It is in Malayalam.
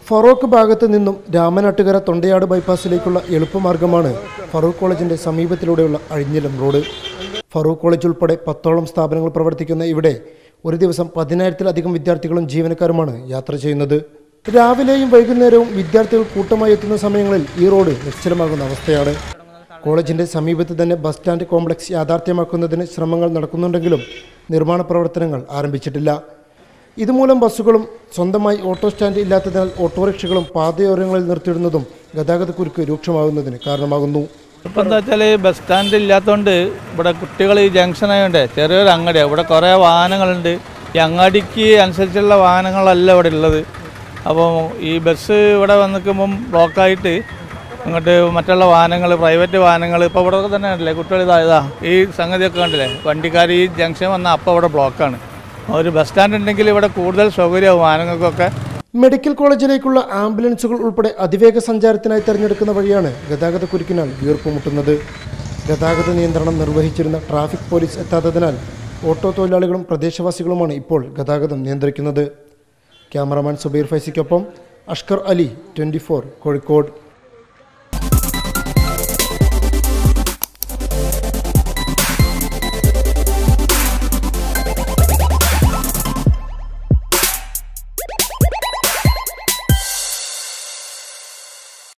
ഫറൂഖ് ഭാഗത്ത് നിന്നും രാമനാട്ടുകര തൊണ്ടയാട് ബൈപ്പാസിലേക്കുള്ള എളുപ്പമാർഗമാണ് ഫറൂഖ് കോളേജിന്റെ സമീപത്തിലൂടെയുള്ള അഴിഞ്ഞിലം റോഡ്. ഫറൂഖ് കോളേജ് ഉൾപ്പെടെ 10ഓളം സ്ഥാപനങ്ങൾ പ്രവർത്തിക്കുന്ന ഇവിടെ ഒരു ദിവസം 10,000-ത്തിലധികം വിദ്യാർത്ഥികളും ജീവനക്കാരുമാണ് യാത്ര ചെയ്യുന്നത്. രാവിലെയും വൈകുന്നേരവും വിദ്യാർത്ഥികൾ കൂട്ടമായി എത്തുന്ന സമയങ്ങളിൽ ഈ റോഡ് നിശ്ചലമാകുന്ന അവസ്ഥയാണ്. കോളേജിന്റെ സമീപത്ത് തന്നെ ബസ് സ്റ്റാൻഡ് കോംപ്ലക്സ് യാഥാർത്ഥ്യമാക്കുന്നതിന് ശ്രമങ്ങൾ നടക്കുന്നുണ്ടെങ്കിലും നിർമ്മാണ പ്രവർത്തനങ്ങൾ ആരംഭിച്ചിട്ടില്ല. ഇതുമൂലം ബസ്സുകളും സ്വന്തമായി ഓട്ടോ സ്റ്റാൻഡ് ഇല്ലാത്തതിനാൽ ഓട്ടോറിക്ഷകളും പാതയോരങ്ങളിൽ നിർത്തിയിടുന്നതും ഗതാഗതക്കുരുക്ക് രൂക്ഷമാകുന്നതിന് കാരണമാകുന്നു. ഇപ്പം എന്താ വെച്ചാൽ ബസ് സ്റ്റാൻഡ് ഇല്ലാത്തതുകൊണ്ട് ഇവിടെ കുട്ടികൾ ഈ ജംഗ്ഷനായതുകൊണ്ട് ചെറിയൊരു അങ്ങാടിയാണ്. ഇവിടെ കുറേ വാഹനങ്ങളുണ്ട്. ഈ അങ്ങാടിക്ക് അനുസരിച്ചുള്ള വാഹനങ്ങളല്ല ഇവിടെ ഉള്ളത്. അപ്പോൾ ഈ ബസ് ഇവിടെ വന്നിക്കുമ്പം ബ്ലോക്കായിട്ട് അങ്ങോട്ട് മറ്റുള്ള വാഹനങ്ങൾ, പ്രൈവറ്റ് വാഹനങ്ങൾ ഇപ്പോൾ ഇവിടെ തന്നെ കണ്ടില്ലേ, കുട്ടികൾ ഇതാ ഈ സംഗതിയൊക്കെ കണ്ടില്ലേ, വണ്ടിക്കാർ ഈ ജംഗ്ഷൻ വന്നാൽ അപ്പോൾ ഇവിടെ ബ്ലോക്കാണ്. ഒരു ബസ് സ്റ്റാൻഡ് ഉണ്ടെങ്കിൽ ഇവിടെ കൂടുതൽ സൗകര്യമാവും വാഹനങ്ങൾക്കൊക്കെ. മെഡിക്കൽ കോളേജിലേക്കുള്ള ആംബുലൻസുകൾ ഉൾപ്പെടെ അതിവേഗ സഞ്ചാരത്തിനായി തിരഞ്ഞെടുക്കുന്ന വഴിയാണ് ഗതാഗതക്കുരുക്കിനാൽ വീർപ്പുമുട്ടുന്നത്. ഗതാഗത നിയന്ത്രണം നിർവഹിച്ചിരുന്ന ട്രാഫിക് പോലീസ് എത്താത്തതിനാൽ ഓട്ടോ തൊഴിലാളികളും പ്രദേശവാസികളുമാണ് ഇപ്പോൾ ഗതാഗതം നിയന്ത്രിക്കുന്നത്. ക്യാമറമാൻ സുബൈർ ഫൈസിക്കൊപ്പം അഷ്കർ അലി, 24 കോഴിക്കോട്.